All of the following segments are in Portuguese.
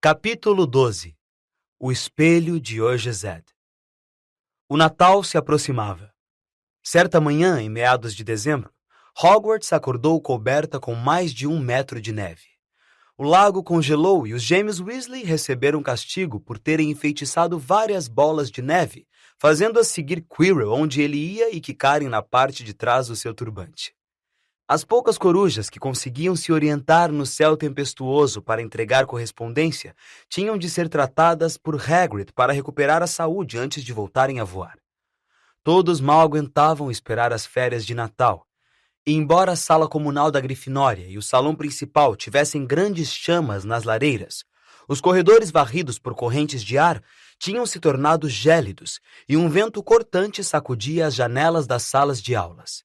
Capítulo 12. O espelho de Orgezed. O Natal se aproximava. Certa manhã, em meados de dezembro, Hogwarts acordou coberta com mais de 1 metro de neve. O lago congelou e os gêmeos Weasley receberam castigo por terem enfeitiçado várias bolas de neve, fazendo-as seguir Quirrell onde ele ia e quicarem na parte de trás do seu turbante. As poucas corujas que conseguiam se orientar no céu tempestuoso para entregar correspondência tinham de ser tratadas por Hagrid para recuperar a saúde antes de voltarem a voar. Todos mal aguentavam esperar as férias de Natal, e embora a sala comunal da Grifinória e o salão principal tivessem grandes chamas nas lareiras, os corredores varridos por correntes de ar tinham se tornado gélidos e um vento cortante sacudia as janelas das salas de aulas.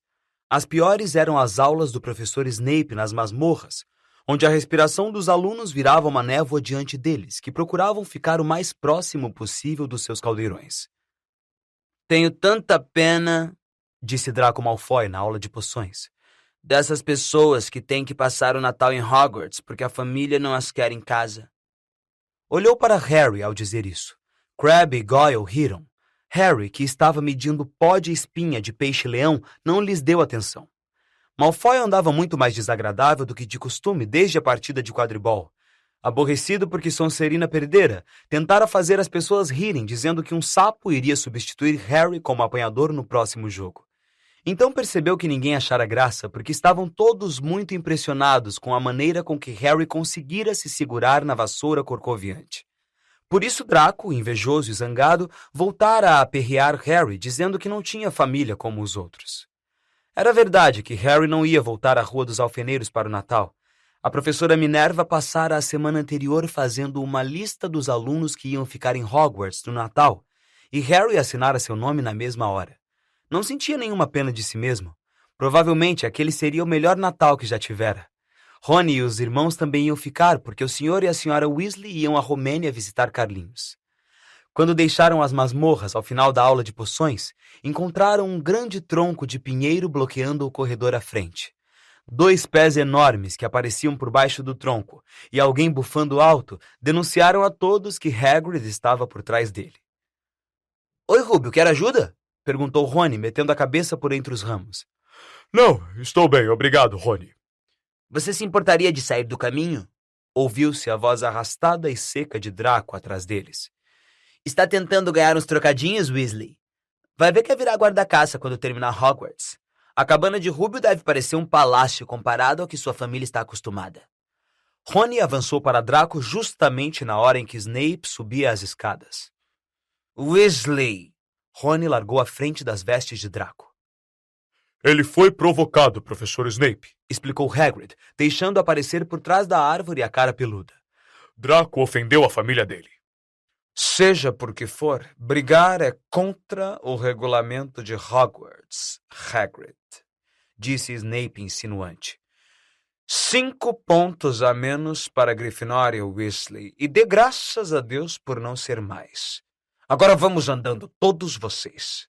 As piores eram as aulas do professor Snape nas masmorras, onde a respiração dos alunos virava uma névoa diante deles, que procuravam ficar o mais próximo possível dos seus caldeirões. "Tenho tanta pena", disse Draco Malfoy na aula de poções, "dessas pessoas que têm que passar o Natal em Hogwarts porque a família não as quer em casa." Olhou para Harry ao dizer isso. Crabbe e Goyle riram. Harry, que estava medindo pó de espinha de peixe-leão, não lhes deu atenção. Malfoy andava muito mais desagradável do que de costume desde a partida de quadribol. Aborrecido porque Sonserina perdera, tentara fazer as pessoas rirem, dizendo que um sapo iria substituir Harry como apanhador no próximo jogo. Então percebeu que ninguém achara graça, porque estavam todos muito impressionados com a maneira com que Harry conseguira se segurar na vassoura corcoviante. Por isso Draco, invejoso e zangado, voltara a aperrear Harry, dizendo que não tinha família como os outros. Era verdade que Harry não ia voltar à Rua dos Alfeneiros para o Natal. A professora Minerva passara a semana anterior fazendo uma lista dos alunos que iam ficar em Hogwarts no Natal, e Harry assinara seu nome na mesma hora. Não sentia nenhuma pena de si mesmo. Provavelmente aquele seria o melhor Natal que já tivera. Rony e os irmãos também iam ficar, porque o senhor e a senhora Weasley iam à Romênia visitar Carlinhos. Quando deixaram as masmorras ao final da aula de poções, encontraram um grande tronco de pinheiro bloqueando o corredor à frente. 2 pés enormes que apareciam por baixo do tronco e alguém bufando alto denunciaram a todos que Hagrid estava por trás dele. "Oi, Rubio, quer ajuda?" perguntou Rony, metendo a cabeça por entre os ramos. "Não, estou bem, obrigado, Rony." "Você se importaria de sair do caminho?" Ouviu-se a voz arrastada e seca de Draco atrás deles. "Está tentando ganhar uns trocadinhos, Weasley? Vai ver que é virar guarda-caça quando terminar Hogwarts. A cabana de Rubio deve parecer um palácio comparado ao que sua família está acostumada." Rony avançou para Draco justamente na hora em que Snape subia as escadas. "Weasley!" Rony largou a frente das vestes de Draco. "Ele foi provocado, professor Snape", explicou Hagrid, deixando aparecer por trás da árvore a cara peluda. "Draco ofendeu a família dele." "Seja por que for, brigar é contra o regulamento de Hogwarts, Hagrid", disse Snape insinuante. 5 pontos a menos para a Grifinória, Weasley, e dê graças a Deus por não ser mais. Agora vamos andando, todos vocês."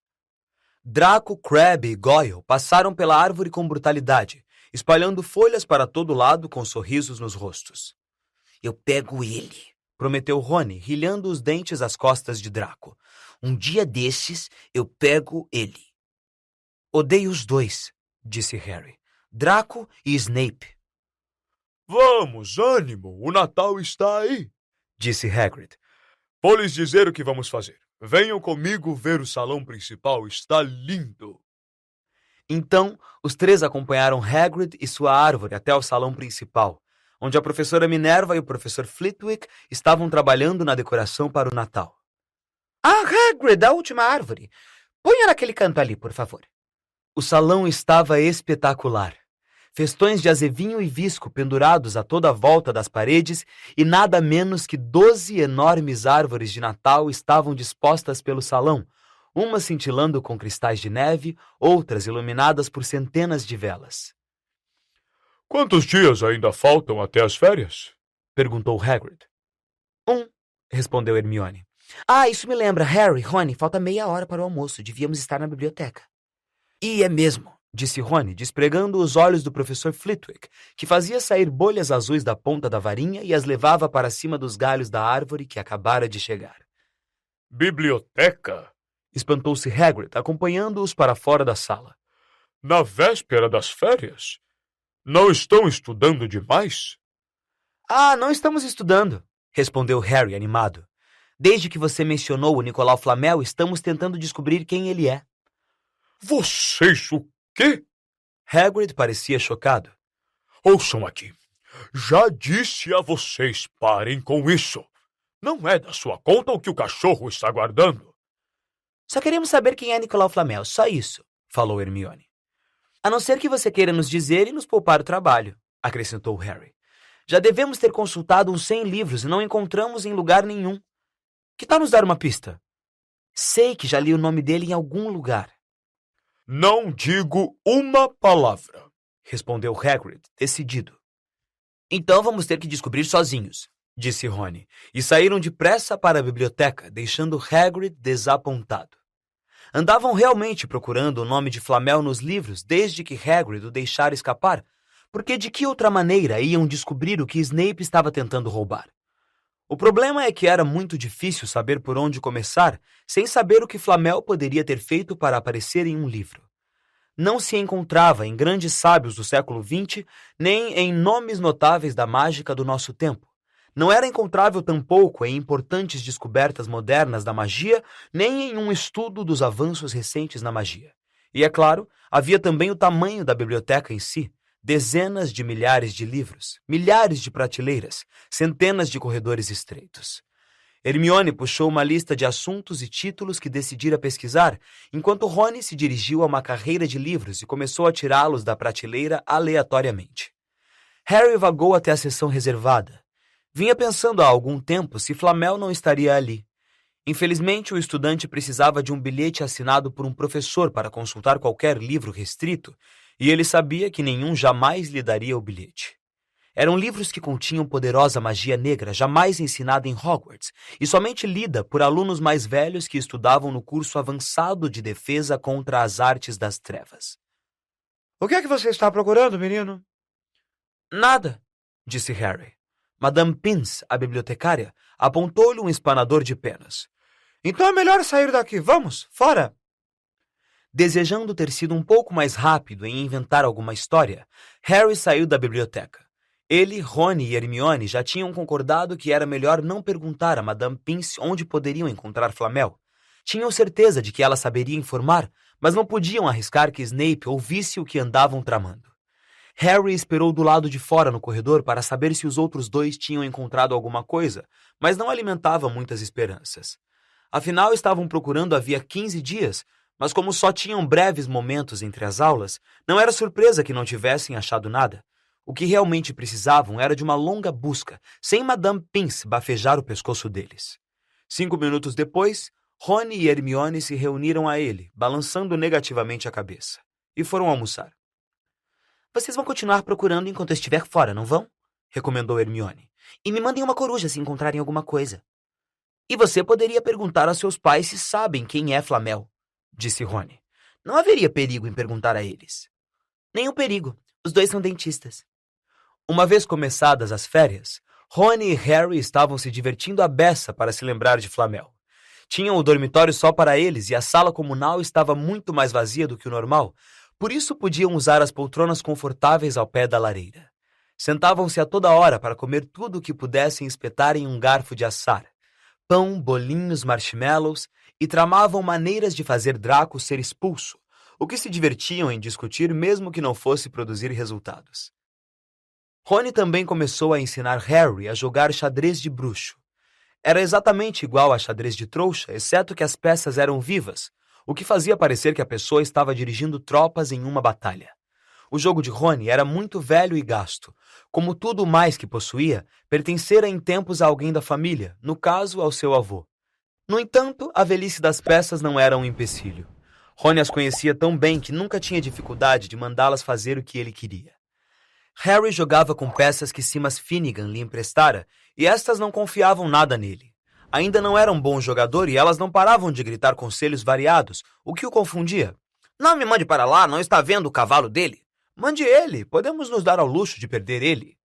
Draco, Crabbe e Goyle passaram pela árvore com brutalidade, espalhando folhas para todo lado com sorrisos nos rostos. "Eu pego ele", prometeu Rony, rilhando os dentes às costas de Draco. "Um dia desses, eu pego ele." "Odeio os dois", disse Harry. "Draco e Snape." "Vamos, ânimo, o Natal está aí", disse Hagrid. "Vou lhes dizer o que vamos fazer. Venham comigo ver o salão principal, está lindo." Então, os 3 acompanharam Hagrid e sua árvore até o salão principal, onde a professora Minerva e o professor Flitwick estavam trabalhando na decoração para o Natal. "Ah, Hagrid, a última árvore! Ponha naquele canto ali, por favor." O salão estava espetacular. Festões de azevinho e visco pendurados a toda a volta das paredes e nada menos que 12 enormes árvores de Natal estavam dispostas pelo salão, umas cintilando com cristais de neve, outras iluminadas por centenas de velas. "Quantos dias ainda faltam até as férias?" perguntou Hagrid. 1, respondeu Hermione. "Ah, isso me lembra, Harry, Rony, falta meia hora para o almoço, devíamos estar na biblioteca." "E é mesmo", disse Rony, despregando os olhos do professor Flitwick, que fazia sair bolhas azuis da ponta da varinha e as levava para cima dos galhos da árvore que acabara de chegar. Biblioteca? Espantou-se Hagrid, acompanhando-os para fora da sala. Na véspera das férias? Não estão estudando demais? Ah, não estamos estudando, respondeu Harry, animado. Desde que você mencionou o Nicolau Flamel, estamos tentando descobrir quem ele é. Vocês o quê? Hagrid parecia chocado. Ouçam aqui. Já disse a vocês, parem com isso. Não é da sua conta o que o cachorro está guardando. Só queremos saber quem é Nicolau Flamel, só isso, falou Hermione. A não ser que você queira nos dizer e nos poupar o trabalho, acrescentou Harry. Já devemos ter consultado uns 100 livros e não encontramos em lugar nenhum. Que tal nos dar uma pista? Sei que já li o nome dele em algum lugar. Não digo uma palavra, respondeu Hagrid, decidido. Então vamos ter que descobrir sozinhos, disse Rony, e saíram depressa para a biblioteca, deixando Hagrid desapontado. Andavam realmente procurando o nome de Flamel nos livros desde que Hagrid o deixara escapar, porque de que outra maneira iam descobrir o que Snape estava tentando roubar? O problema é que era muito difícil saber por onde começar, sem saber o que Flamel poderia ter feito para aparecer em um livro. Não se encontrava em grandes sábios do século XX, nem em nomes notáveis da mágica do nosso tempo. Não era encontrável tampouco em importantes descobertas modernas da magia, nem em um estudo dos avanços recentes na magia. E, é claro, havia também o tamanho da biblioteca em si. Dezenas de milhares de livros, milhares de prateleiras, centenas de corredores estreitos. Hermione puxou uma lista de assuntos e títulos que decidira pesquisar, enquanto Rony se dirigiu a uma carreira de livros e começou a tirá-los da prateleira aleatoriamente. Harry vagou até a seção reservada. Vinha pensando há algum tempo se Flamel não estaria ali. Infelizmente, o estudante precisava de um bilhete assinado por um professor para consultar qualquer livro restrito, e ele sabia que nenhum jamais lhe daria o bilhete. Eram livros que continham poderosa magia negra jamais ensinada em Hogwarts e somente lida por alunos mais velhos que estudavam no curso avançado de defesa contra as artes das trevas. O que é que você está procurando, menino? Nada, disse Harry. Madame Pince, a bibliotecária, apontou-lhe um espanador de penas. Então é melhor sair daqui. Vamos, fora! Desejando ter sido um pouco mais rápido em inventar alguma história, Harry saiu da biblioteca. Ele, Rony e Hermione já tinham concordado que era melhor não perguntar a Madame Pince onde poderiam encontrar Flamel. Tinham certeza de que ela saberia informar, mas não podiam arriscar que Snape ouvisse o que andavam tramando. Harry esperou do lado de fora no corredor para saber se os outros dois tinham encontrado alguma coisa, mas não alimentava muitas esperanças. Afinal, estavam procurando havia 15 dias, mas como só tinham breves momentos entre as aulas, não era surpresa que não tivessem achado nada. O que realmente precisavam era de uma longa busca, sem Madame Pince bafejar o pescoço deles. 5 minutos depois, Rony e Hermione se reuniram a ele, balançando negativamente a cabeça, e foram almoçar. Vocês vão continuar procurando enquanto eu estiver fora, não vão? Recomendou Hermione. E me mandem uma coruja se encontrarem alguma coisa. E você poderia perguntar aos seus pais se sabem quem é Flamel, disse Rony. Não haveria perigo em perguntar a eles. Nenhum perigo. Os dois são dentistas. Uma vez começadas as férias, Rony e Harry estavam se divertindo à beça para se lembrar de Flamel. Tinham o dormitório só para eles e a sala comunal estava muito mais vazia do que o normal, por isso podiam usar as poltronas confortáveis ao pé da lareira. Sentavam-se a toda hora para comer tudo o que pudessem espetar em um garfo de assar. Pão, bolinhos, marshmallows, e tramavam maneiras de fazer Draco ser expulso, o que se divertiam em discutir mesmo que não fosse produzir resultados. Rony também começou a ensinar Harry a jogar xadrez de bruxo. Era exatamente igual a xadrez de trouxa, exceto que as peças eram vivas, o que fazia parecer que a pessoa estava dirigindo tropas em uma batalha. O jogo de Rony era muito velho e gasto. Como tudo mais que possuía, pertencera em tempos a alguém da família, no caso, ao seu avô. No entanto, a velhice das peças não era um empecilho. Rony as conhecia tão bem que nunca tinha dificuldade de mandá-las fazer o que ele queria. Harry jogava com peças que Simas Finnegan lhe emprestara, e estas não confiavam nada nele. Ainda não era um bom jogador e elas não paravam de gritar conselhos variados, o que o confundia. Não me mande para lá, não está vendo o cavalo dele? Mande ele, podemos nos dar ao luxo de perder ele.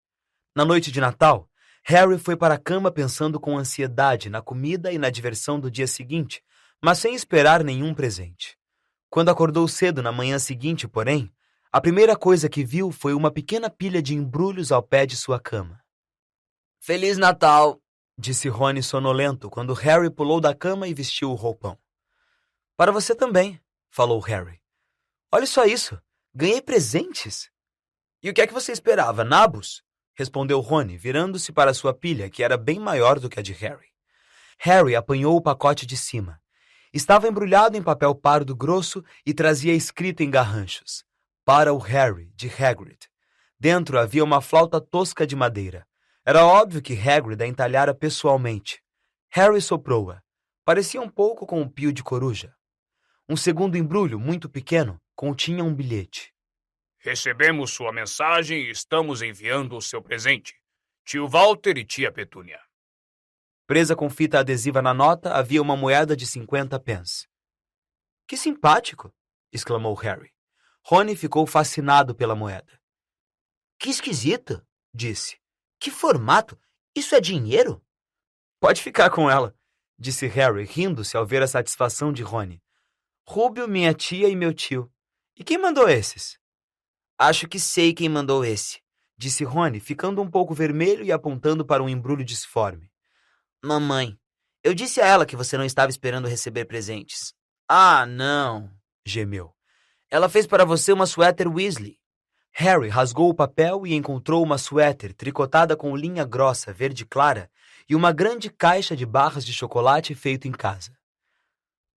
Na noite de Natal, Harry foi para a cama pensando com ansiedade na comida e na diversão do dia seguinte, mas sem esperar nenhum presente. Quando acordou cedo na manhã seguinte, porém, a primeira coisa que viu foi uma pequena pilha de embrulhos ao pé de sua cama. Feliz Natal, disse Rony sonolento quando Harry pulou da cama e vestiu o roupão. Para você também, falou Harry. Olha só isso, ganhei presentes. E o que é que você esperava, nabos? Respondeu Rony, virando-se para sua pilha, que era bem maior do que a de Harry. Harry apanhou o pacote de cima. Estava embrulhado em papel pardo grosso e trazia escrito em garranchos: para o Harry, de Hagrid. Dentro havia uma flauta tosca de madeira. Era óbvio que Hagrid a entalhara pessoalmente. Harry soprou-a. Parecia um pouco com um pio de coruja. Um segundo embrulho, muito pequeno, continha um bilhete. Recebemos sua mensagem e estamos enviando o seu presente. Tio Walter e tia Petúnia. Presa com fita adesiva na nota havia uma moeda de 50 pence. Que simpático! Exclamou Harry. Rony ficou fascinado pela moeda. Que esquisito, disse. Que formato? Isso é dinheiro? Pode ficar com ela, disse Harry, rindo-se ao ver a satisfação de Rony. Rúbio, minha tia e meu tio. E quem mandou esses? Acho que sei quem mandou esse, disse Rony, ficando um pouco vermelho e apontando para um embrulho disforme. Mamãe, eu disse a ela que você não estava esperando receber presentes. Ah, não, gemeu. Ela fez para você uma suéter Weasley. Harry rasgou o papel e encontrou uma suéter tricotada com linha grossa verde clara e uma grande caixa de barras de chocolate feito em casa.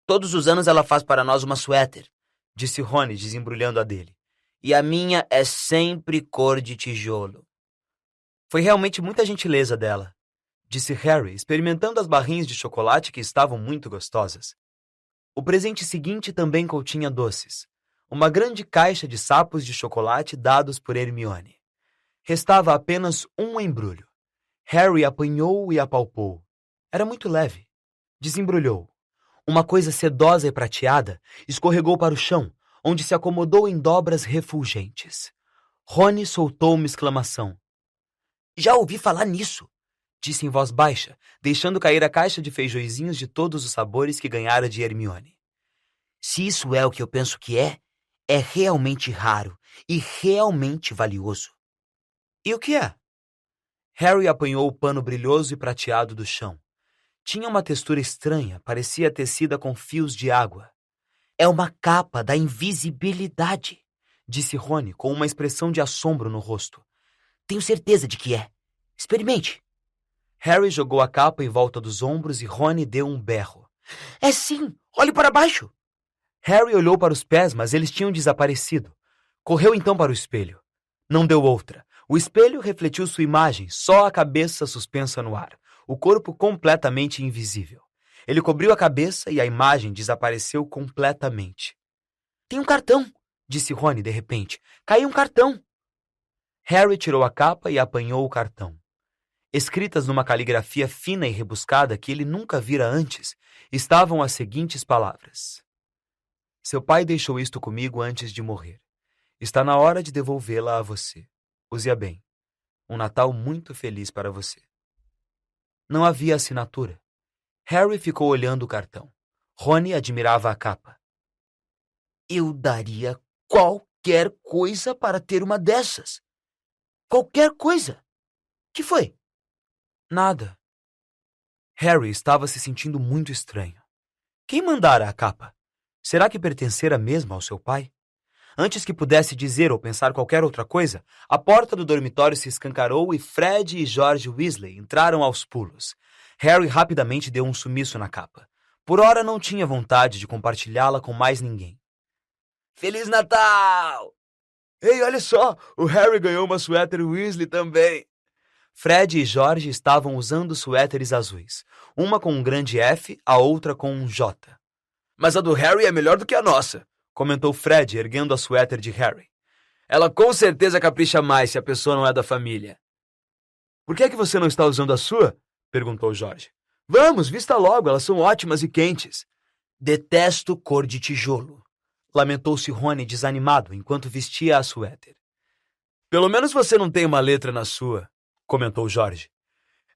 Todos os anos ela faz para nós uma suéter, disse Rony, desembrulhando a dele. E a minha é sempre cor de tijolo. Foi realmente muita gentileza dela, disse Harry, experimentando as barrinhas de chocolate que estavam muito gostosas. O presente seguinte também continha doces. Uma grande caixa de sapos de chocolate dados por Hermione. Restava apenas um embrulho. Harry apanhou e apalpou. Era muito leve. Desembrulhou. Uma coisa sedosa e prateada escorregou para o chão, onde se acomodou em dobras refulgentes. Rony soltou uma exclamação. Já ouvi falar nisso, disse em voz baixa, deixando cair a caixa de feijõezinhos de todos os sabores que ganhara de Hermione. Se isso é o que eu penso que é realmente raro e realmente valioso. E o que é? Harry apanhou o pano brilhoso e prateado do chão. Tinha uma textura estranha, parecia tecida com fios de água. É uma capa da invisibilidade, disse Rony com uma expressão de assombro no rosto. Tenho certeza de que é. Experimente. Harry jogou a capa em volta dos ombros e Rony deu um berro. É sim! Olhe para baixo! Harry olhou para os pés, mas eles tinham desaparecido. Correu então para o espelho. Não deu outra. O espelho refletiu sua imagem, só a cabeça suspensa no ar, o corpo completamente invisível. Ele cobriu a cabeça e a imagem desapareceu completamente. Tem um cartão, disse Rony de repente. Caiu um cartão. Harry tirou a capa e apanhou o cartão. Escritas numa caligrafia fina e rebuscada que ele nunca vira antes, estavam as seguintes palavras. Seu pai deixou isto comigo antes de morrer. Está na hora de devolvê-la a você. Use-a bem. Um Natal muito feliz para você. Não havia assinatura. Harry ficou olhando o cartão. Rony admirava a capa. Eu daria qualquer coisa para ter uma dessas. Qualquer coisa. Que foi? Nada. Harry estava se sentindo muito estranho. Quem mandara a capa? Será que pertencera mesmo ao seu pai? Antes que pudesse dizer ou pensar qualquer outra coisa, a porta do dormitório se escancarou e Fred e George Weasley entraram aos pulos. Harry rapidamente deu um sumiço na capa. Por ora não tinha vontade de compartilhá-la com mais ninguém. Feliz Natal! Ei, olha só! O Harry ganhou uma suéter Weasley também. Fred e George estavam usando suéteres azuis. Uma com um grande F, a outra com um J. Mas a do Harry é melhor do que a nossa, comentou Fred, erguendo a suéter de Harry. Ela com certeza capricha mais se a pessoa não é da família. Por que é que você não está usando a sua? Perguntou George. Vamos, vista logo, elas são ótimas e quentes. Detesto cor de tijolo. lamentou-se Rony desanimado enquanto vestia a suéter. Pelo menos você não tem uma letra na sua, comentou George.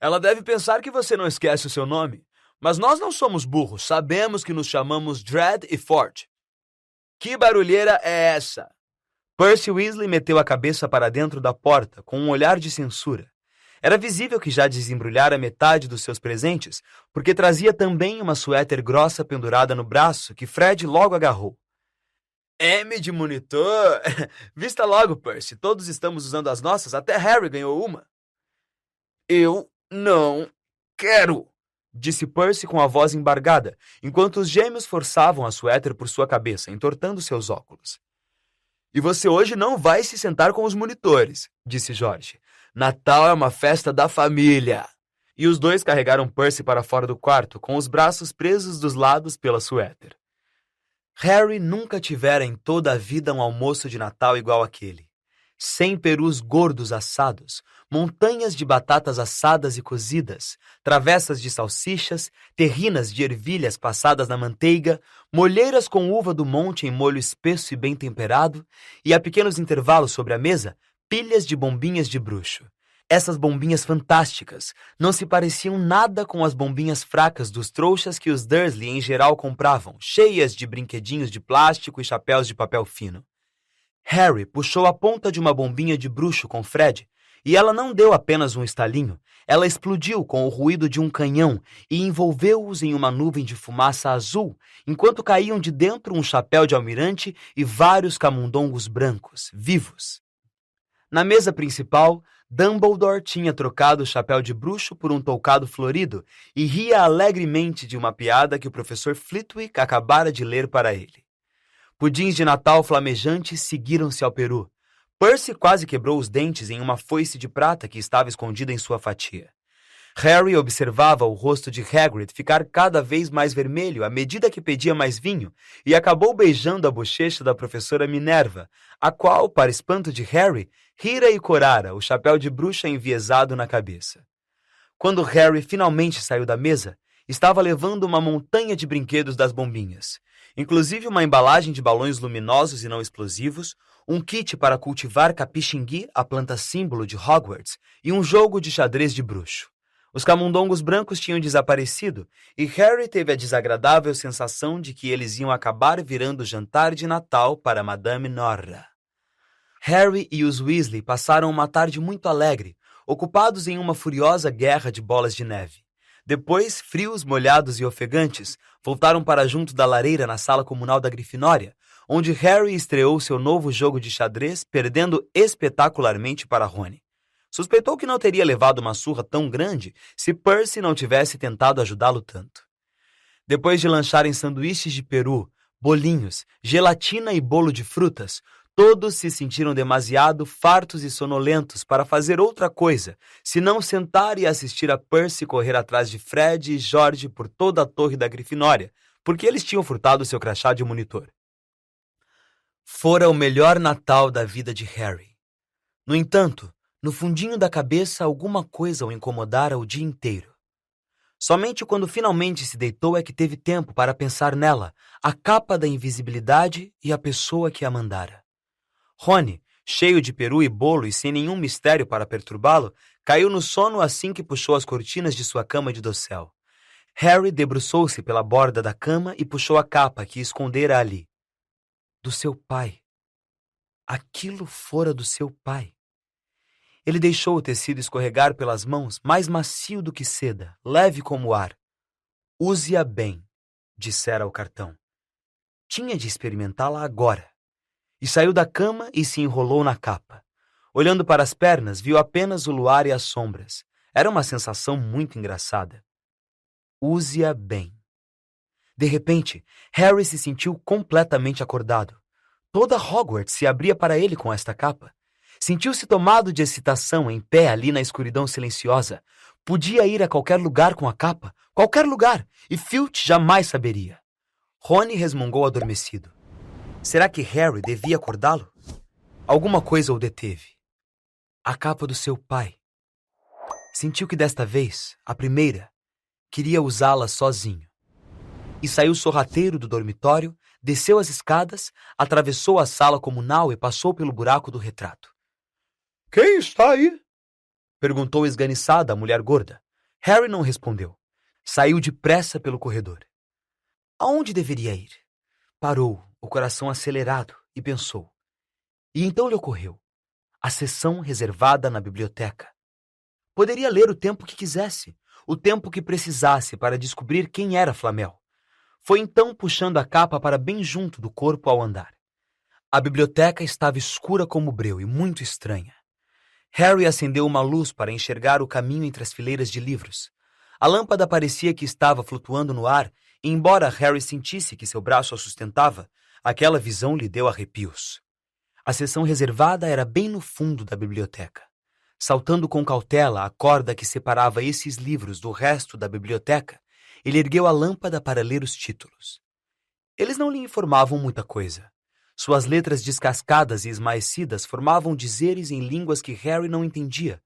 Ela deve pensar que você não esquece o seu nome, mas nós não somos burros, sabemos que nos chamamos Dredd e Fort. Que barulheira é essa? Percy Weasley meteu a cabeça para dentro da porta com um olhar de censura. Era visível que já desembrulhara metade dos seus presentes, porque trazia também uma suéter grossa pendurada no braço que Fred logo agarrou. M de monitor? Vista logo, Percy. Todos estamos usando as nossas, até Harry ganhou uma. Eu não quero, disse Percy com a voz embargada, enquanto os gêmeos forçavam a suéter por sua cabeça, entortando seus óculos. E você hoje não vai se sentar com os monitores, disse George. Natal é uma festa da família. E os dois carregaram Percy para fora do quarto, com os braços presos dos lados pela suéter. Harry nunca tivera em toda a vida um almoço de Natal igual àquele. 100 perus gordos assados, montanhas de batatas assadas e cozidas, travessas de salsichas, terrinas de ervilhas passadas na manteiga, molheiras com uva do monte em molho espesso e bem temperado, e a pequenos intervalos sobre a mesa, pilhas de bombinhas de bruxo. Essas bombinhas fantásticas não se pareciam nada com as bombinhas fracas dos trouxas que os Dursley em geral compravam, cheias de brinquedinhos de plástico e chapéus de papel fino. Harry puxou a ponta de uma bombinha de bruxo com Fred, e ela não deu apenas um estalinho, ela explodiu com o ruído de um canhão e envolveu-os em uma nuvem de fumaça azul, enquanto caíam de dentro um chapéu de almirante e vários camundongos brancos, vivos. Na mesa principal, Dumbledore tinha trocado o chapéu de bruxo por um toucado florido e ria alegremente de uma piada que o professor Flitwick acabara de ler para ele. Pudins de Natal flamejantes seguiram-se ao peru. Percy quase quebrou os dentes em uma foice de prata que estava escondida em sua fatia. Harry observava o rosto de Hagrid ficar cada vez mais vermelho à medida que pedia mais vinho e acabou beijando a bochecha da professora Minerva, a qual, para espanto de Harry, rira e corara, o chapéu de bruxa enviesado na cabeça. Quando Harry finalmente saiu da mesa, estava levando uma montanha de brinquedos das bombinhas, inclusive uma embalagem de balões luminosos e não explosivos, um kit para cultivar capixingui, a planta símbolo de Hogwarts, e um jogo de xadrez de bruxo. Os camundongos brancos tinham desaparecido e Harry teve a desagradável sensação de que eles iam acabar virando jantar de Natal para Madame Norra. Harry e os Weasley passaram uma tarde muito alegre, ocupados em uma furiosa guerra de bolas de neve. Depois, frios, molhados e ofegantes, voltaram para junto da lareira na sala comunal da Grifinória, onde Harry estreou seu novo jogo de xadrez, perdendo espetacularmente para Rony. Suspeitou que não teria levado uma surra tão grande se Percy não tivesse tentado ajudá-lo tanto. Depois de lancharem sanduíches de peru, bolinhos, gelatina e bolo de frutas, todos se sentiram demasiado fartos e sonolentos para fazer outra coisa, senão sentar e assistir a Percy correr atrás de Fred e George por toda a torre da Grifinória, porque eles tinham furtado seu crachá de monitor. Fora o melhor Natal da vida de Harry. No entanto, no fundinho da cabeça alguma coisa o incomodara o dia inteiro. Somente quando finalmente se deitou é que teve tempo para pensar nela, a capa da invisibilidade e a pessoa que a mandara. Rony, cheio de peru e bolo e sem nenhum mistério para perturbá-lo, caiu no sono assim que puxou as cortinas de sua cama de dossel. Harry debruçou-se pela borda da cama e puxou a capa que escondera ali. Do seu pai. Aquilo fora do seu pai. Ele deixou o tecido escorregar pelas mãos, mais macio do que seda, leve como ar. Use-a bem, dissera o cartão. Tinha de experimentá-la agora. E saiu da cama e se enrolou na capa. Olhando para as pernas, viu apenas o luar e as sombras. Era uma sensação muito engraçada. Use-a bem. De repente, Harry se sentiu completamente acordado. Toda Hogwarts se abria para ele com esta capa. Sentiu-se tomado de excitação em pé ali na escuridão silenciosa. Podia ir a qualquer lugar com a capa, qualquer lugar, e Filch jamais saberia. Rony resmungou adormecido. Será que Harry devia acordá-lo? Alguma coisa o deteve. A capa do seu pai. Sentiu que desta vez, a primeira, queria usá-la sozinho. E saiu sorrateiro do dormitório, desceu as escadas, atravessou a sala comunal e passou pelo buraco do retrato. Quem está aí? Perguntou esganiçada a mulher gorda. Harry não respondeu. Saiu depressa pelo corredor. Aonde deveria ir? Parou, o coração acelerado, e pensou. E então lhe ocorreu. A seção reservada na biblioteca. Poderia ler o tempo que quisesse, o tempo que precisasse para descobrir quem era Flamel. Foi então puxando a capa para bem junto do corpo ao andar. A biblioteca estava escura como breu e muito estranha. Harry acendeu uma luz para enxergar o caminho entre as fileiras de livros. A lâmpada parecia que estava flutuando no ar, e embora Harry sentisse que seu braço a sustentava, aquela visão lhe deu arrepios. A seção reservada era bem no fundo da biblioteca. Saltando com cautela a corda que separava esses livros do resto da biblioteca, ele ergueu a lâmpada para ler os títulos. Eles não lhe informavam muita coisa. Suas letras descascadas e esmaecidas formavam dizeres em línguas que Harry não entendia.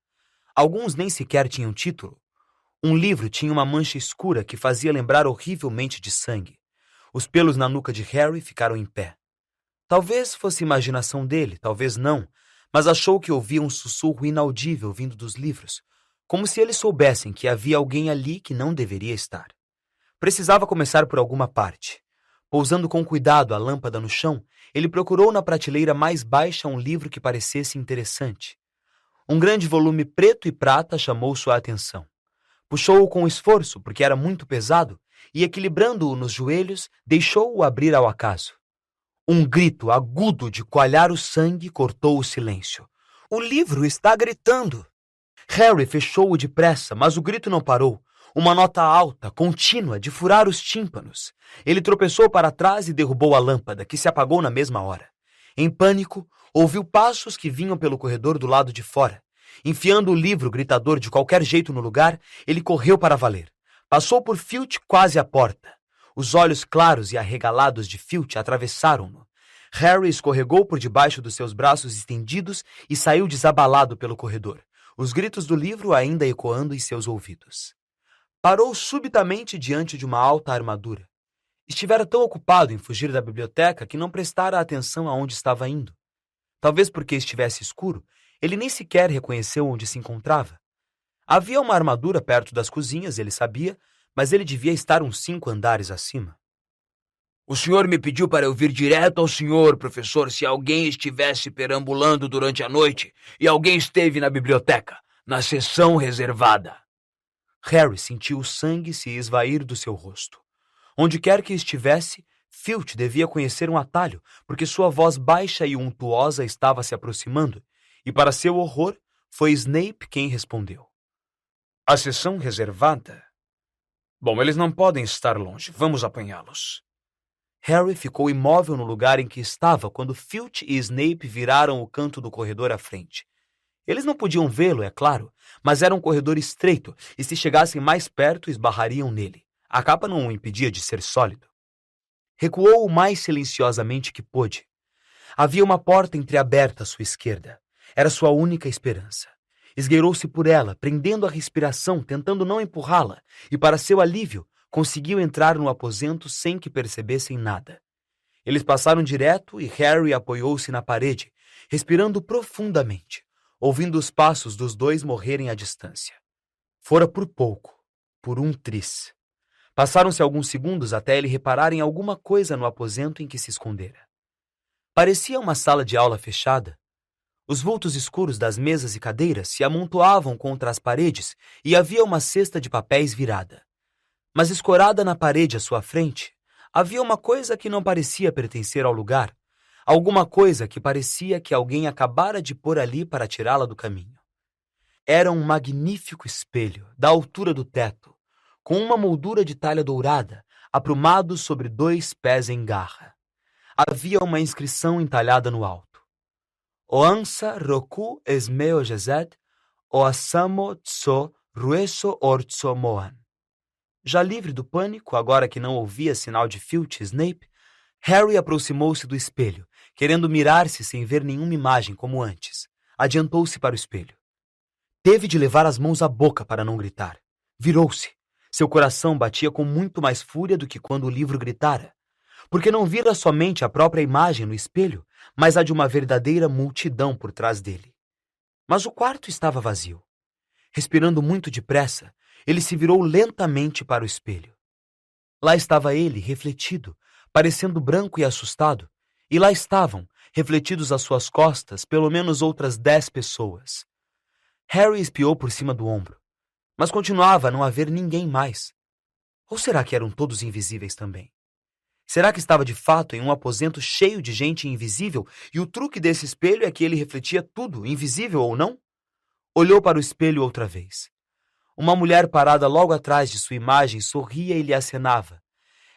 Alguns nem sequer tinham título. Um livro tinha uma mancha escura que fazia lembrar horrivelmente de sangue. Os pelos na nuca de Harry ficaram em pé. Talvez fosse imaginação dele, talvez não, mas achou que ouvia um sussurro inaudível vindo dos livros, como se eles soubessem que havia alguém ali que não deveria estar. Precisava começar por alguma parte. Pousando com cuidado a lâmpada no chão, ele procurou na prateleira mais baixa um livro que parecesse interessante. Um grande volume preto e prata chamou sua atenção. Puxou-o com esforço, porque era muito pesado, e equilibrando-o nos joelhos, deixou-o abrir ao acaso. Um grito agudo de coalhar o sangue cortou o silêncio. O livro está gritando! Harry fechou-o depressa, mas o grito não parou. Uma nota alta, contínua, de furar os tímpanos. Ele tropeçou para trás e derrubou a lâmpada, que se apagou na mesma hora. Em pânico, ouviu passos que vinham pelo corredor do lado de fora. Enfiando o livro gritador de qualquer jeito no lugar, ele correu para valer. Passou por Filch quase à porta. Os olhos claros e arregalados de Filch atravessaram-no. Harry escorregou por debaixo dos seus braços estendidos e saiu desabalado pelo corredor, os gritos do livro ainda ecoando em seus ouvidos. Parou subitamente diante de uma alta armadura. Estivera tão ocupado em fugir da biblioteca que não prestara atenção aonde estava indo. Talvez porque estivesse escuro, ele nem sequer reconheceu onde se encontrava. Havia uma armadura perto das cozinhas, ele sabia, mas ele devia estar uns 5 andares acima. O senhor me pediu para eu vir direto ao senhor, professor, se alguém estivesse perambulando durante a noite e alguém esteve na biblioteca, na seção reservada. Harry sentiu o sangue se esvair do seu rosto. Onde quer que estivesse, Filch devia conhecer um atalho, porque sua voz baixa e untuosa estava se aproximando, e para seu horror, foi Snape quem respondeu. A seção reservada? Bom, eles não podem estar longe. Vamos apanhá-los. Harry ficou imóvel no lugar em que estava quando Filch e Snape viraram o canto do corredor à frente. Eles não podiam vê-lo, é claro, mas era um corredor estreito e se chegassem mais perto esbarrariam nele. A capa não o impedia de ser sólido. Recuou o mais silenciosamente que pôde. Havia uma porta entreaberta à sua esquerda. Era sua única esperança. Esgueirou-se por ela, prendendo a respiração, tentando não empurrá-la, e para seu alívio, conseguiu entrar no aposento sem que percebessem nada. Eles passaram direto e Harry apoiou-se na parede, respirando profundamente, ouvindo os passos dos dois morrerem à distância. Fora por pouco, por um tris. Passaram-se alguns segundos até ele reparar em alguma coisa no aposento em que se escondera. Parecia uma sala de aula fechada. Os vultos escuros das mesas e cadeiras se amontoavam contra as paredes e havia uma cesta de papéis virada. Mas escorada na parede à sua frente, havia uma coisa que não parecia pertencer ao lugar, alguma coisa que parecia que alguém acabara de pôr ali para tirá-la do caminho. Era um magnífico espelho, da altura do teto, com uma moldura de talha dourada, aprumado sobre 2 pés em garra. Havia uma inscrição entalhada no alto. Oansa roku esmeo jezed, oasamo tso rueso ortso moan. Já livre do pânico, agora que não ouvia sinal de Filch e Snape, Harry aproximou-se do espelho, querendo mirar-se sem ver nenhuma imagem como antes. Adiantou-se para o espelho. Teve de levar as mãos à boca para não gritar. Virou-se. Seu coração batia com muito mais fúria do que quando o livro gritara. porque não vira somente a própria imagem no espelho, mas a de uma verdadeira multidão por trás dele. Mas o quarto estava vazio. Respirando muito depressa, ele se virou lentamente para o espelho. Lá estava ele, refletido, parecendo branco e assustado, e lá estavam, refletidos às suas costas, pelo menos outras 10 pessoas. Harry espiou por cima do ombro, mas continuava a não haver ninguém mais. Ou será que eram todos invisíveis também? Será que estava de fato em um aposento cheio de gente invisível e o truque desse espelho é que ele refletia tudo, invisível ou não? Olhou para o espelho outra vez. Uma mulher parada logo atrás de sua imagem sorria e lhe acenava.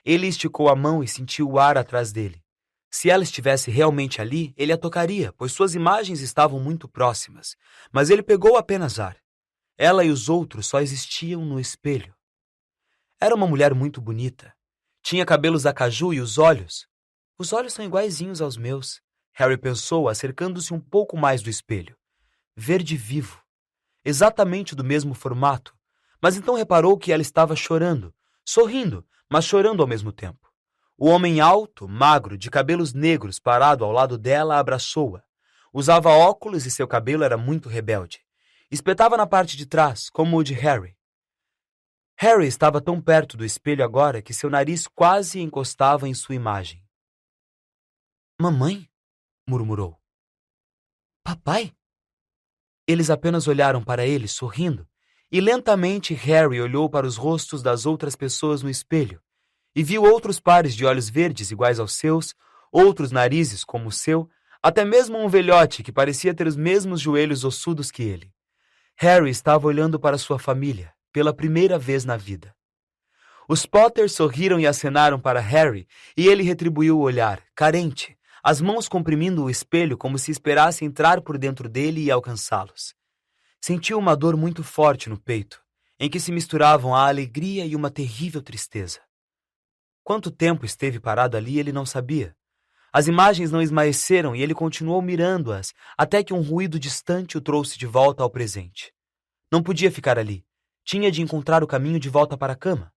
Ele esticou a mão e sentiu o ar atrás dele. Se ela estivesse realmente ali, ele a tocaria, pois suas imagens estavam muito próximas. Mas ele pegou apenas ar. Ela e os outros só existiam no espelho. Era uma mulher muito bonita. Tinha cabelos a caju e os olhos. Os olhos são iguaizinhos aos meus, Harry pensou, acercando-se um pouco mais do espelho. Verde vivo. Exatamente do mesmo formato. Mas então reparou que ela estava chorando, sorrindo, mas chorando ao mesmo tempo. O homem alto, magro, de cabelos negros, parado ao lado dela, abraçou-a. Usava óculos e seu cabelo era muito rebelde. Espetava na parte de trás, como o de Harry. Harry estava tão perto do espelho agora que seu nariz quase encostava em sua imagem. Mamãe? Murmurou. Papai? Eles apenas olharam para ele, sorrindo, e lentamente Harry olhou para os rostos das outras pessoas no espelho e viu outros pares de olhos verdes iguais aos seus, outros narizes como o seu, até mesmo um velhote que parecia ter os mesmos joelhos ossudos que ele. Harry estava olhando para sua família, pela primeira vez na vida. Os Potter sorriram e acenaram para Harry, e ele retribuiu o olhar, carente, as mãos comprimindo o espelho como se esperasse entrar por dentro dele e alcançá-los. Sentiu uma dor muito forte no peito, em que se misturavam a alegria e uma terrível tristeza. Quanto tempo esteve parado ali, ele não sabia. As imagens não esmaeceram e ele continuou mirando-as, até que um ruído distante o trouxe de volta ao presente. Não podia ficar ali. Tinha de encontrar o caminho de volta para a cama.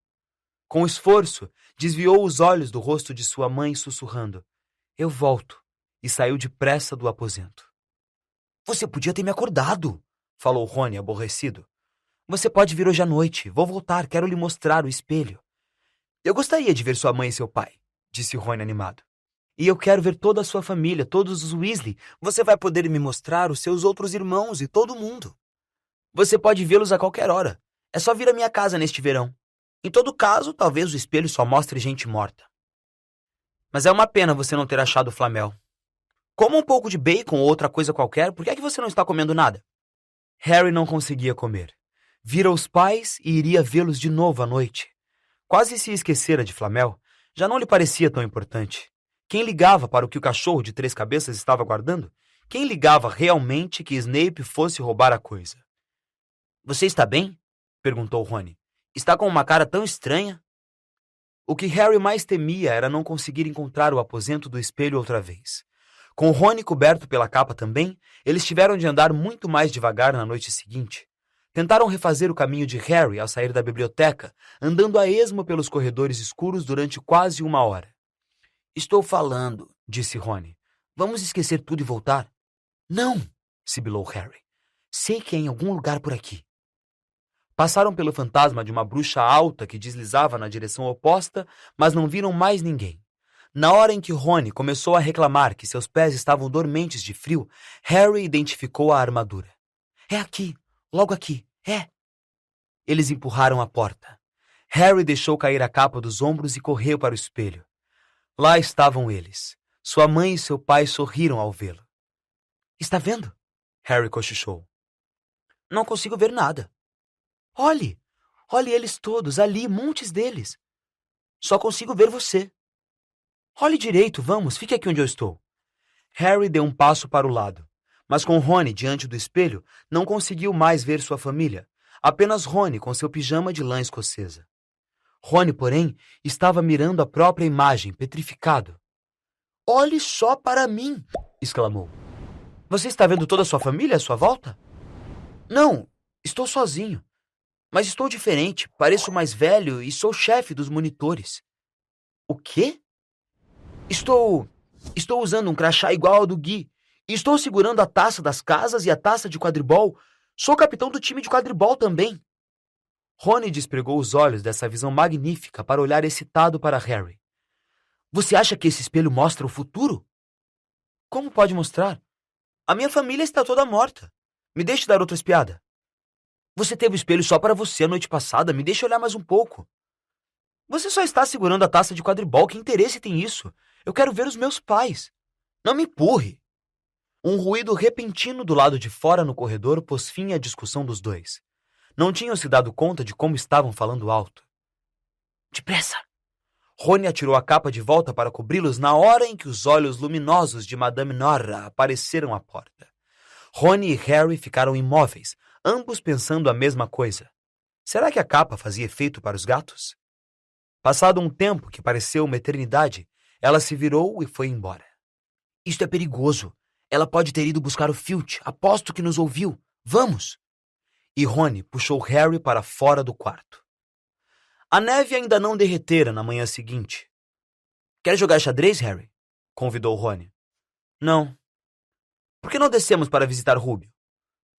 Com esforço, desviou os olhos do rosto de sua mãe, sussurrando: "Eu volto", e saiu depressa do aposento. "Você podia ter me acordado", falou Rony, aborrecido. "Você pode vir hoje à noite. Vou voltar, quero lhe mostrar o espelho." "Eu gostaria de ver sua mãe e seu pai", disse Rony animado. "E eu quero ver toda a sua família, todos os Weasley. Você vai poder me mostrar os seus outros irmãos e todo mundo. Você pode vê-los a qualquer hora. É só vir à minha casa neste verão. Em todo caso, talvez o espelho só mostre gente morta. Mas é uma pena você não ter achado o Flamel. Coma um pouco de bacon ou outra coisa qualquer, por que é que você não está comendo nada?" Harry não conseguia comer. Vira os pais e iria vê-los de novo à noite. Quase se esquecera de Flamel. Já não lhe parecia tão importante. Quem ligava para o que o cachorro de 3 cabeças estava guardando? Quem ligava realmente que Snape fosse roubar a coisa? "Você está bem?" perguntou Rony. "Está com uma cara tão estranha." O que Harry mais temia era não conseguir encontrar o aposento do espelho outra vez. Com Rony coberto pela capa também, eles tiveram de andar muito mais devagar na noite seguinte. Tentaram refazer o caminho de Harry ao sair da biblioteca, andando a esmo pelos corredores escuros durante quase 1 hora. "Estou falando", disse Rony. "Vamos esquecer tudo e voltar?" "Não", sibilou Harry. "Sei que é em algum lugar por aqui." Passaram pelo fantasma de uma bruxa alta que deslizava na direção oposta, mas não viram mais ninguém. Na hora em que Rony começou a reclamar que seus pés estavam dormentes de frio, Harry identificou a armadura. "É aqui, logo aqui, é." Eles empurraram a porta. Harry deixou cair a capa dos ombros e correu para o espelho. Lá estavam eles. Sua mãe e seu pai sorriram ao vê-lo. "Está vendo?" Harry cochichou. "Não consigo ver nada." Olhe eles todos, ali, montes deles. Só consigo ver você." "Olhe direito, vamos, fique aqui onde eu estou." Harry deu um passo para o lado, mas com Rony diante do espelho, não conseguiu mais ver sua família, apenas Rony com seu pijama de lã escocesa. Rony, porém, estava mirando a própria imagem, petrificado. "Olhe só para mim!" exclamou. "Você está vendo toda a sua família à sua volta?" "Não, estou sozinho. Mas estou diferente, pareço mais velho e sou chefe dos monitores." "O quê?" Estou usando um crachá igual ao do Gui. E estou segurando a taça das casas e a taça de quadribol. Sou capitão do time de quadribol também. Rony despregou os olhos dessa visão magnífica para olhar excitado para Harry. Você acha que esse espelho mostra o futuro? Como pode mostrar? A minha família está toda morta. Me deixe dar outra espiada. Você teve o espelho só para você a noite passada. Me deixe olhar mais um pouco. Você só está segurando a taça de quadribol. Que interesse tem isso? Eu quero ver os meus pais. Não me empurre. Um ruído repentino do lado de fora no corredor pôs fim à discussão dos dois. Não tinham se dado conta de como estavam falando alto. Depressa! Rony atirou a capa de volta para cobri-los na hora em que os olhos luminosos de Madame Norah apareceram à porta. Rony e Harry ficaram imóveis, ambos pensando a mesma coisa. Será que a capa fazia efeito para os gatos? Passado um tempo que pareceu uma eternidade, ela se virou e foi embora. Isto é perigoso. Ela pode ter ido buscar o Filch. Aposto que nos ouviu. Vamos! E Rony puxou Harry para fora do quarto. A neve ainda não derretera na manhã seguinte. Quer jogar xadrez, Harry? Convidou Rony. Não. Por que não descemos para visitar Rubio?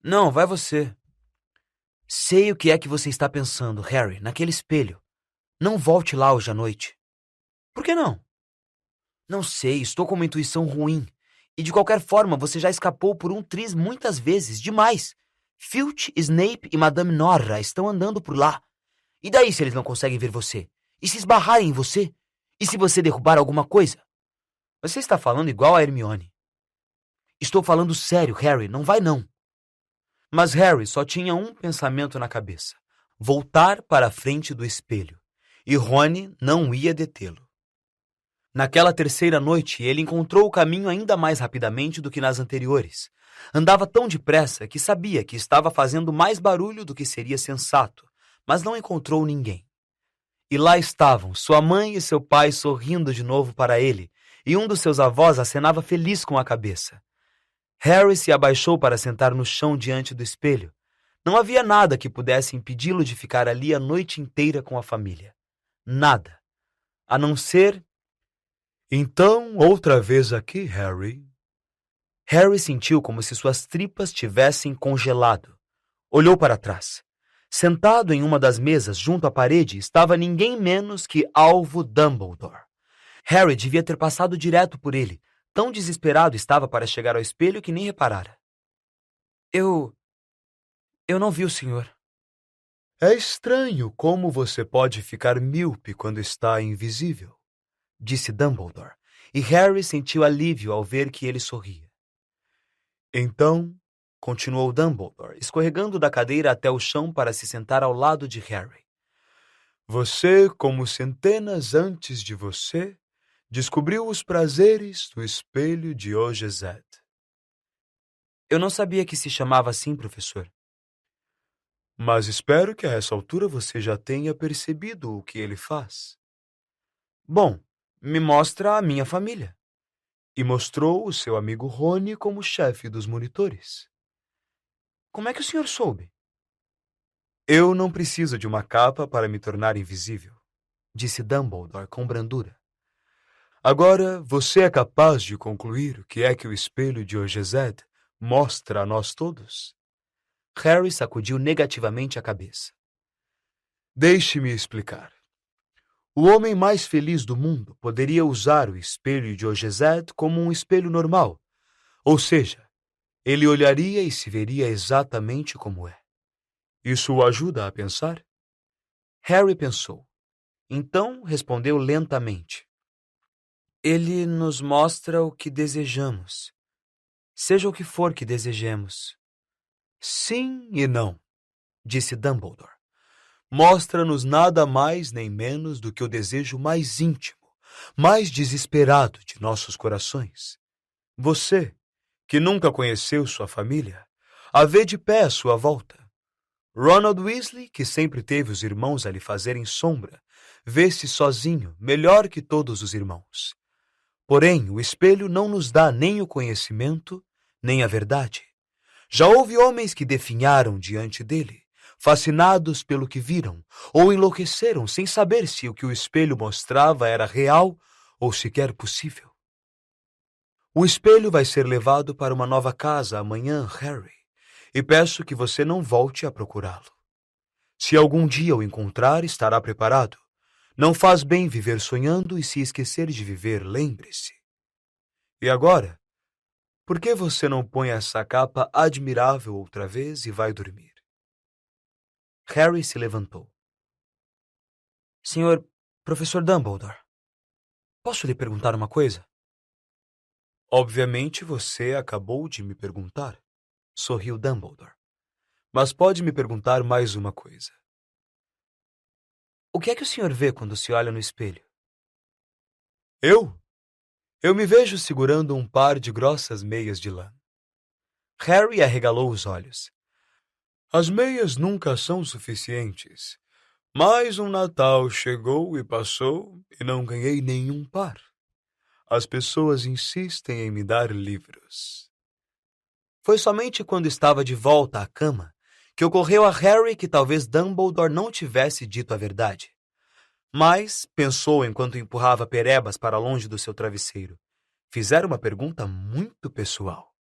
Não, vai você. Sei o que é que você está pensando, Harry, naquele espelho. Não volte lá hoje à noite. Por que não? Não sei, estou com uma intuição ruim. E de qualquer forma, você já escapou por um triz muitas vezes, demais. Filch, Snape e Madame Norah estão andando por lá. E daí se eles não conseguem ver você? E se esbarrarem em você? E se você derrubar alguma coisa? Você está falando igual a Hermione. Estou falando sério, Harry, não vai não. Mas Harry só tinha um pensamento na cabeça: voltar para a frente do espelho. E Rony não ia detê-lo. Naquela terceira noite, ele encontrou o caminho ainda mais rapidamente do que nas anteriores. Andava tão depressa que sabia que estava fazendo mais barulho do que seria sensato, mas não encontrou ninguém. E lá estavam sua mãe e seu pai sorrindo de novo para ele, e um dos seus avós acenava feliz com a cabeça. Harry se abaixou para sentar no chão diante do espelho. Não havia nada que pudesse impedi-lo de ficar ali a noite inteira com a família. Nada. A não ser... Então, outra vez aqui, Harry? Harry sentiu como se suas tripas tivessem congelado. Olhou para trás. Sentado em uma das mesas junto à parede estava ninguém menos que Alvo Dumbledore. Harry devia ter passado direto por ele. Tão desesperado estava para chegar ao espelho que nem reparara. Eu não vi o senhor. É estranho como você pode ficar míope quando está invisível, disse Dumbledore, e Harry sentiu alívio ao ver que ele sorria. Então, continuou Dumbledore, escorregando da cadeira até o chão para se sentar ao lado de Harry. Você, como centenas antes de você, descobriu os prazeres do espelho de Ojezed. Eu não sabia que se chamava assim, professor. Mas espero que a essa altura você já tenha percebido o que ele faz. Bom, me mostra a minha família. E mostrou o seu amigo Rony como chefe dos monitores. Como é que o senhor soube? Eu não preciso de uma capa para me tornar invisível, disse Dumbledore com brandura. Agora, você é capaz de concluir o que é que o espelho de Ojezed mostra a nós todos? Harry sacudiu negativamente a cabeça. Deixe-me explicar. O homem mais feliz do mundo poderia usar o espelho de Ojezed como um espelho normal, ou seja, ele olharia e se veria exatamente como é. Isso o ajuda a pensar? Harry pensou. Então respondeu lentamente. Ele nos mostra o que desejamos, seja o que for que desejemos. Sim e não, disse Dumbledore. Mostra-nos nada mais nem menos do que o desejo mais íntimo, mais desesperado de nossos corações. Você, que nunca conheceu sua família, a vê de pé à sua volta. Ronald Weasley, que sempre teve os irmãos a lhe fazerem sombra, vê-se sozinho, melhor que todos os irmãos. Porém, o espelho não nos dá nem o conhecimento, nem a verdade. Já houve homens que definharam diante dele, fascinados pelo que viram, ou enlouqueceram sem saber se o que o espelho mostrava era real ou sequer possível. O espelho vai ser levado para uma nova casa amanhã, Harry, e peço que você não volte a procurá-lo. Se algum dia o encontrar, estará preparado. Não faz bem viver sonhando e se esquecer de viver, lembre-se. E agora, por que você não põe essa capa admirável outra vez e vai dormir? Harry se levantou. Senhor Professor Dumbledore, posso lhe perguntar uma coisa? Obviamente você acabou de me perguntar, sorriu Dumbledore. Mas pode me perguntar mais uma coisa. O que é que o senhor vê quando se olha no espelho? Eu me vejo segurando um par de grossas meias de lã. Harry arregalou os olhos. As meias nunca são suficientes. Mais um Natal chegou e passou e não ganhei nenhum par. As pessoas insistem em me dar livros. Foi somente quando estava de volta à cama que ocorreu a Harry que talvez Dumbledore não tivesse dito a verdade. Mas, pensou enquanto empurrava perebas para longe do seu travesseiro, fizeram uma pergunta muito pessoal.